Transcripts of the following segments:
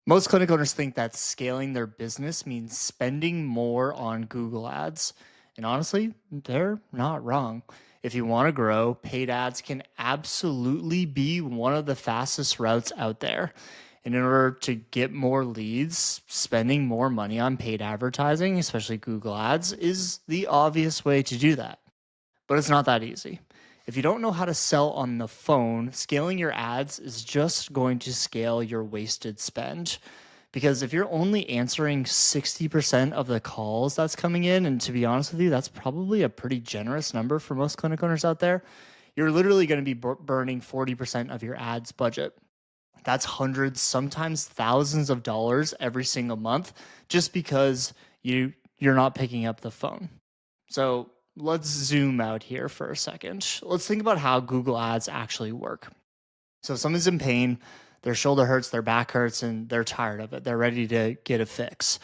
Most clinic owners think that scaling their business means spending more on Google Ads. And honestly, they're not wrong. If you want to grow, paid ads can absolutely be one of the fastest routes out there. And in order to get more leads, spending more money on paid advertising, especially Google Ads, is the obvious way to do that. But it's not that easy. If you don't know how to sell on the phone, scaling your ads is just going to scale your wasted spend. Because if you're only answering 60% of the calls that's coming in, and to be honest with you, that's probably a pretty generous number for most clinic owners out there, you're literally going to be burning 40% of your ads budget. That's hundreds, sometimes thousands of dollars every single month just because you're not picking up the phone. So let's zoom out here for a second. Let's think about how Google Ads actually work. So if someone's in pain, their shoulder hurts, their back hurts, and they're tired of it. They're ready to get a fix.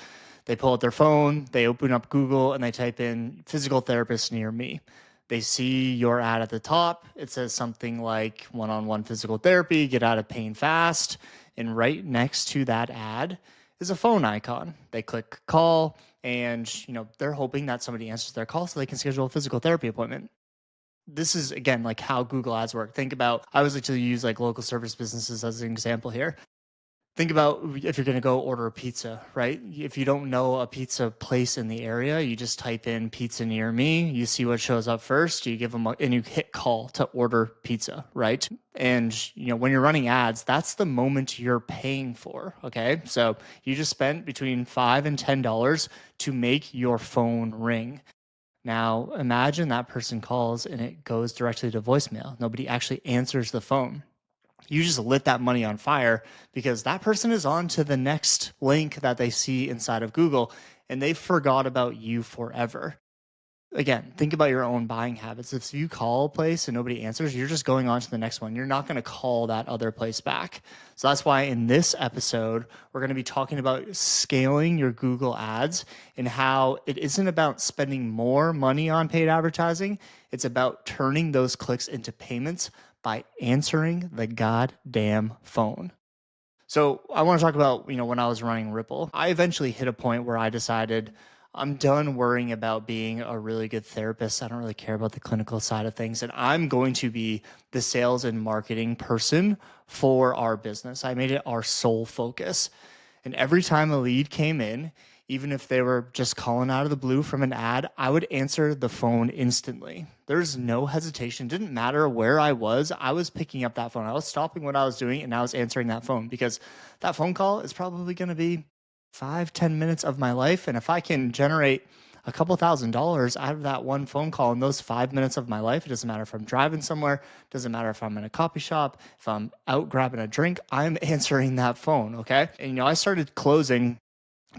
They pull out their phone, they open up Google, and they type in physical therapist near me. They see your ad at the top. It says something like one-on-one physical therapy, get out of pain fast. And right next to that ad is a phone icon. They click call, and they're hoping that somebody answers their call so they can schedule a physical therapy appointment. This is, again, like how Google Ads work. Think about, I always like to use like local service businesses as an example here. Think about if you're going to go order a pizza, right? If you don't know a pizza place in the area, you just type in pizza near me, you see what shows up first, you give them and you hit call to order pizza, right? And when you're running ads, that's the moment you're paying for, okay? So you just spent between $5 and $10 to make your phone ring. Now, imagine that person calls and it goes directly to voicemail. Nobody actually answers the phone. You just lit that money on fire because that person is on to the next link that they see inside of Google and they forgot about you forever. Again, think about your own buying habits. If you call a place and nobody answers, you're just going on to the next one. You're not going to call that other place back. So that's why in this episode, we're going to be talking about scaling your Google ads and how it isn't about spending more money on paid advertising. It's about turning those clicks into payments by answering the goddamn phone. So I want to talk about, when I was running Ripple, I eventually hit a point where I decided I'm done worrying about being a really good therapist. I don't really care about the clinical side of things. And I'm going to be the sales and marketing person for our business. I made it our sole focus. And every time a lead came in, even if they were just calling out of the blue from an ad, I would answer the phone instantly. There's no hesitation. It didn't matter where I was picking up that phone. I was stopping what I was doing and I was answering that phone because that phone call is probably going to be 5-10 minutes of my life. And if I can generate a couple $1,000s out of that one phone call in those 5 minutes of my life, it doesn't matter if I'm driving somewhere, it doesn't matter if I'm in a coffee shop, if I'm out grabbing a drink, I'm answering that phone, okay? And I started closing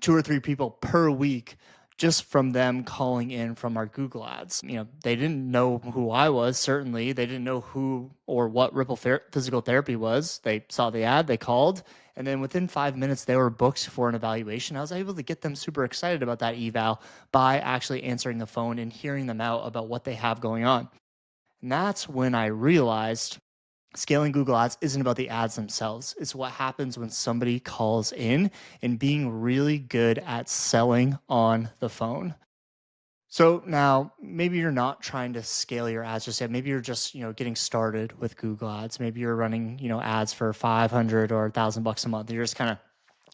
2 or 3 people per week just from them calling in from our Google ads. They didn't know who I was, certainly. They didn't know who or what Ripple Physical Therapy was. They saw the ad, they called, and then within 5 minutes, they were booked for an evaluation. I was able to get them super excited about that eval by actually answering the phone and hearing them out about what they have going on. And that's when I realized scaling Google Ads isn't about the ads themselves. It's what happens when somebody calls in and being really good at selling on the phone. So now maybe you're not trying to scale your ads just yet. Maybe you're just, getting started with Google Ads. Maybe you're running, ads for 500 or $1,000 a month. You're just kind of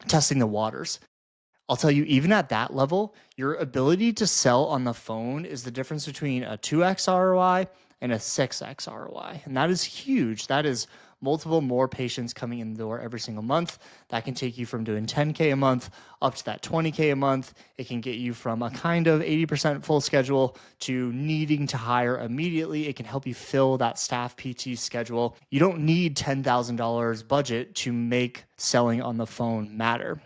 testing the waters. I'll tell you, even at that level, your ability to sell on the phone is the difference between a 2x ROI and a 6x ROI. And that is huge. That is multiple more patients coming in the door every single month. That can take you from doing 10K a month up to that 20K a month. It can get you from a kind of 80% full schedule to needing to hire immediately. It can help you fill that staff PT schedule. You don't need $10,000 budget to make selling on the phone matter.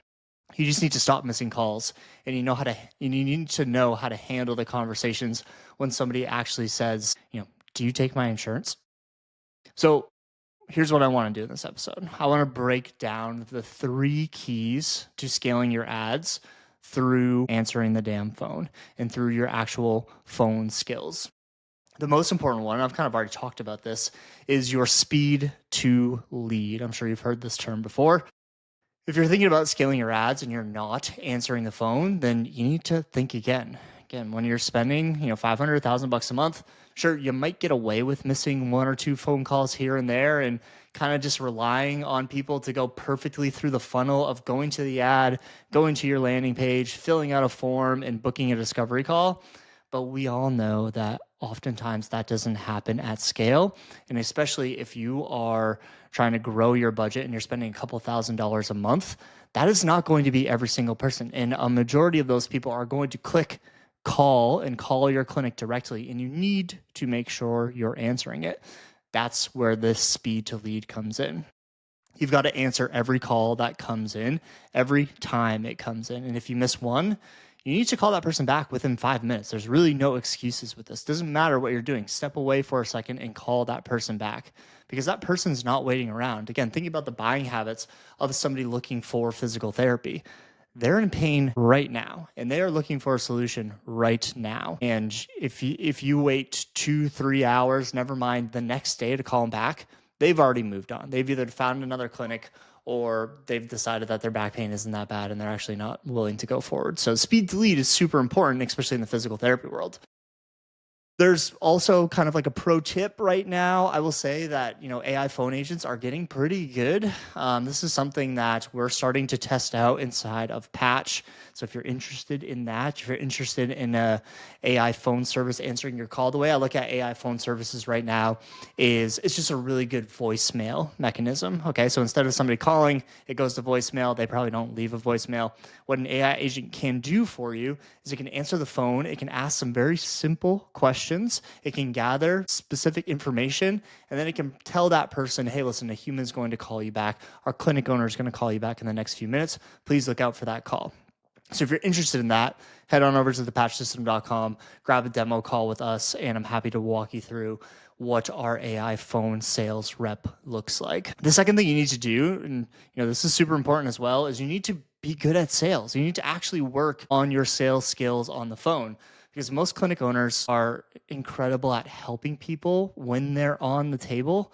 You just need to stop missing calls, and you need to know how to handle the conversations when somebody actually says, do you take my insurance? So here's what I want to do in this episode. I want to break down the 3 keys to scaling your ads through answering the damn phone and through your actual phone skills. The most important one, I've kind of already talked about this, is your speed to lead. I'm sure you've heard this term before. If you're thinking about scaling your ads and you're not answering the phone, then you need to think again. Again, when you're spending, 500,000 bucks a month, sure, you might get away with missing one or two phone calls here and there and kind of just relying on people to go perfectly through the funnel of going to the ad, going to your landing page, filling out a form and booking a discovery call. But we all know that oftentimes that doesn't happen at scale. And especially if you are trying to grow your budget and you're spending a couple $1,000s a month, that is not going to be every single person. And a majority of those people are going to click call and call your clinic directly. And you need to make sure you're answering it. That's where this speed to lead comes in. You've got to answer every call that comes in, every time it comes in. And if you miss one, you need to call that person back within 5 minutes. There's really no excuses with this. Doesn't matter what you're doing. Step away for a second and call that person back because that person's not waiting around. Again, thinking about the buying habits of somebody looking for physical therapy. They're in pain right now and they are looking for a solution right now. And if you wait 2-3 hours, never mind the next day to call them back, they've already moved on. They've either found another clinic or they've decided that their back pain isn't that bad and they're actually not willing to go forward. So speed to lead is super important, especially in the physical therapy world. There's also kind of like a pro tip right now. I will say that, AI phone agents are getting pretty good. This is something that we're starting to test out inside of Patch. So if you're interested in that, if you're interested in a AI phone service answering your call, the way I look at AI phone services right now is it's just a really good voicemail mechanism. Okay, so instead of somebody calling, it goes to voicemail. They probably don't leave a voicemail. What an AI agent can do for you is it can answer the phone. It can ask some very simple questions. It can gather specific information, and then it can tell that person, hey, listen, a human's going to call you back. Our clinic owner is going to call you back in the next few minutes. Please look out for that call. So if you're interested in that, head on over to thepatchsystem.com, grab a demo call with us, and I'm happy to walk you through what our AI phone sales rep looks like. The second thing you need to do, and this is super important as well, is you need to be good at sales. You need to actually work on your sales skills on the phone because most clinic owners are incredible at helping people when they're on the table,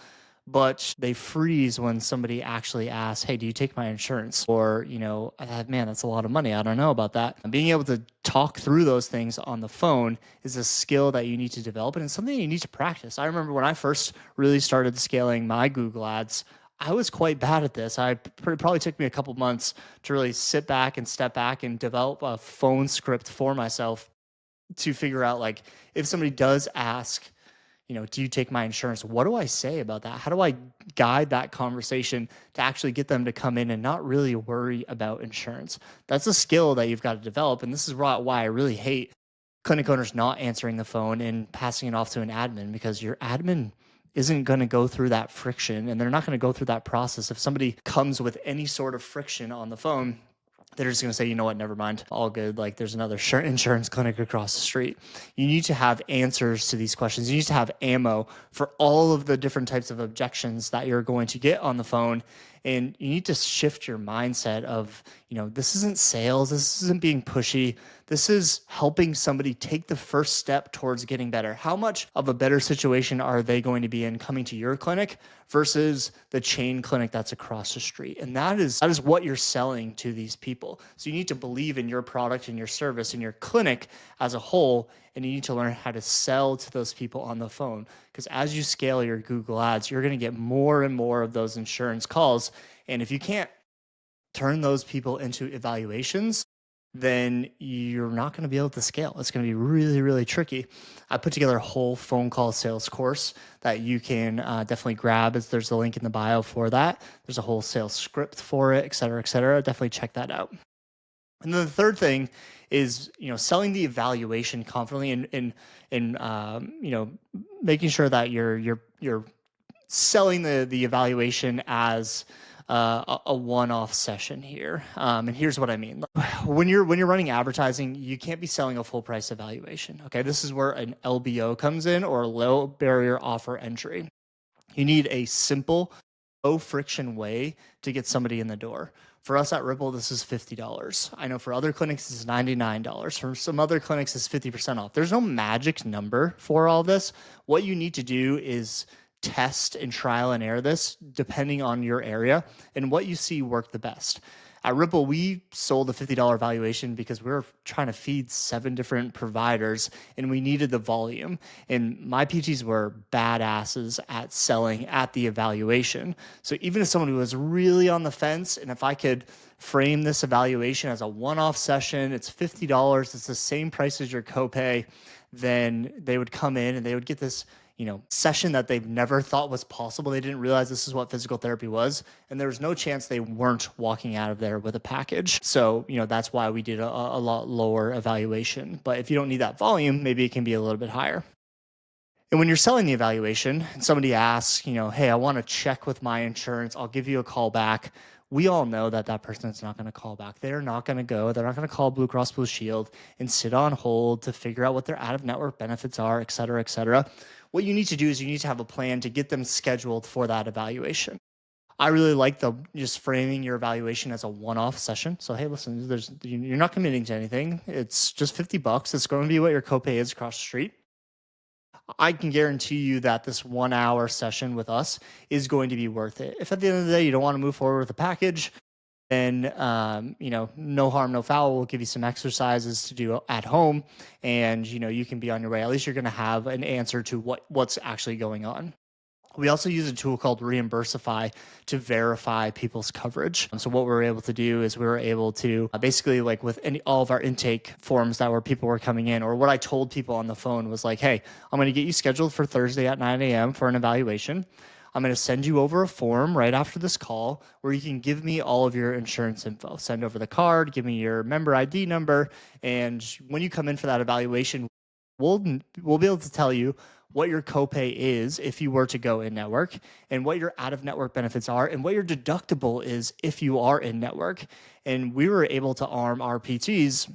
but they freeze when somebody actually asks, hey, do you take my insurance? Or, man, that's a lot of money. I don't know about that. And being able to talk through those things on the phone is a skill that you need to develop, and it's something you need to practice. I remember when I first really started scaling my Google ads, I was quite bad at this. Probably took me a couple months to really sit back and step back and develop a phone script for myself to figure out, like, if somebody does ask, do you take my insurance? What do I say about that? How do I guide that conversation to actually get them to come in and not really worry about insurance? That's a skill that you've got to develop. And this is why I really hate clinic owners not answering the phone and passing it off to an admin, because your admin isn't going to go through that friction and they're not going to go through that process. If somebody comes with any sort of friction on the phone, they're just going to say, you know what, never mind, all good. Like, there's another insurance clinic across the street. You need to have answers to these questions. You need to have ammo for all of the different types of objections that you're going to get on the phone. And you need to shift your mindset of, this isn't sales. This isn't being pushy. This is helping somebody take the first step towards getting better. How much of a better situation are they going to be in coming to your clinic versus the chain clinic that's across the street? And that is what you're selling to these people. So you need to believe in your product and your service and your clinic as a whole, and you need to learn how to sell to those people on the phone. Because as you scale your Google ads, you're going to get more and more of those insurance calls. And if you can't turn those people into evaluations, then you're not going to be able to scale. It's going to be really, really tricky. I put together a whole phone call sales course that you can definitely grab. There's a link in the bio for that. There's a whole sales script for it, et cetera, et cetera. Definitely check that out. And then the third thing is, selling the evaluation confidently and making sure that you're selling the evaluation as a one-off session here. And here's what I mean. When you're running advertising, you can't be selling a full price evaluation. Okay, this is where an LBO comes in, or a low barrier offer entry. You need a simple, low friction way to get somebody in the door. For us at Ripple, this is $50. I know for other clinics, it's $99. For some other clinics, it's 50% off. There's no magic number for all this. What you need to do is test and trial and error this depending on your area and what you see work the best. At Ripple, we sold a $50 valuation because we were trying to feed 7 different providers and we needed the volume. And my PTs were badasses at selling at the evaluation. So even if someone who was really on the fence, and if I could frame this evaluation as a one-off session, it's $50, it's the same price as your copay, then they would come in and they would get this session that they've never thought was possible. They didn't realize this is what physical therapy was. And there was no chance they weren't walking out of there with a package. So, that's why we did a lot lower evaluation. But if you don't need that volume, maybe it can be a little bit higher. And when you're selling the evaluation and somebody asks, hey, I want to check with my insurance, I'll give you a call back. We all know that that person is not going to call back. They're not going to go. They're not going to call Blue Cross Blue Shield and sit on hold to figure out what their out-of-network benefits are, et cetera, et cetera. What you need to do is you need to have a plan to get them scheduled for that evaluation. I really like just framing your evaluation as a one-off session. So, hey, listen, you're not committing to anything. It's just $50. It's going to be what your copay is across the street. I can guarantee you that this 1 hour session with us is going to be worth it. If at the end of the day you don't want to move forward with a package, then no harm, no foul. We'll give you some exercises to do at home, and you can be on your way. At least you're going to have an answer to what's actually going on. We also use a tool called Reimbursify to verify people's coverage. So what we were able to do is we were able to basically, like with all of our intake forms people were coming in, or what I told people on the phone was like, hey, I'm going to get you scheduled for Thursday at 9 a.m. for an evaluation. I'm going to send you over a form right after this call where you can give me all of your insurance info. Send over the card, give me your member ID number, and when you come in for that evaluation, we'll be able to tell you what your copay is if you were to go in network, and what your out-of-network benefits are, and what your deductible is if you are in network. And we were able to arm our PTs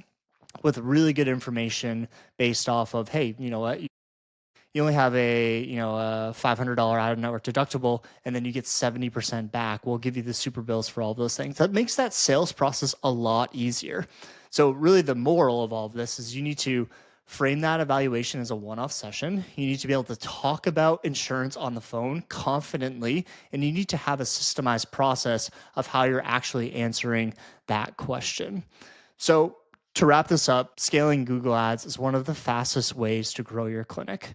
with really good information based off of, hey, you know what? You only have a $500 out-of-network deductible, and then you get 70% back. We'll give you the super bills for all those things. That makes that sales process a lot easier. So really the moral of all of this is you need to frame that evaluation as a one-off session. You need to be able to talk about insurance on the phone confidently, and you need to have a systemized process of how you're actually answering that question. So to wrap this up, scaling Google Ads is one of the fastest ways to grow your clinic,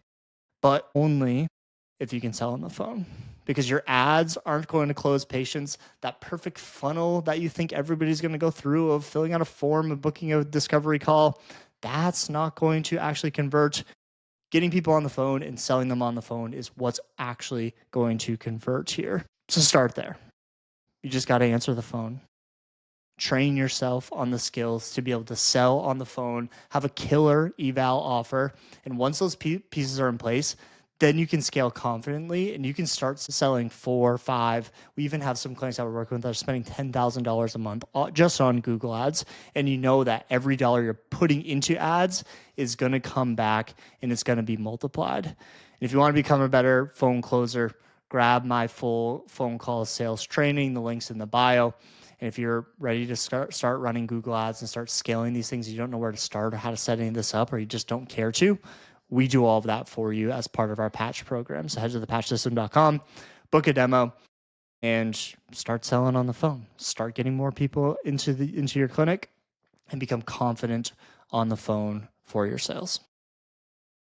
but only if you can sell on the phone, because your ads aren't going to close patients. That perfect funnel that you think everybody's going to go through of filling out a form and booking a discovery call, that's not going to actually convert. Getting people on the phone and selling them on the phone is what's actually going to convert here. So start there. You just got to answer the phone. Train yourself on the skills to be able to sell on the phone, have a killer eval offer. And once those pieces are in place, then you can scale confidently and you can start selling 4, 5. We even have some clients that we're working with that are spending $10,000 a month just on Google Ads. And you know that every dollar you're putting into ads is going to come back and it's going to be multiplied. And if you want to become a better phone closer, grab my full phone call sales training. The link's in the bio. And if you're ready to start running Google Ads and start scaling these things, you don't know where to start or how to set any of this up, or you just don't care to, we do all of that for you as part of our patch program. So head to thepatchsystem.com, book a demo, and start selling on the phone. Start getting more people into your clinic and become confident on the phone for your sales.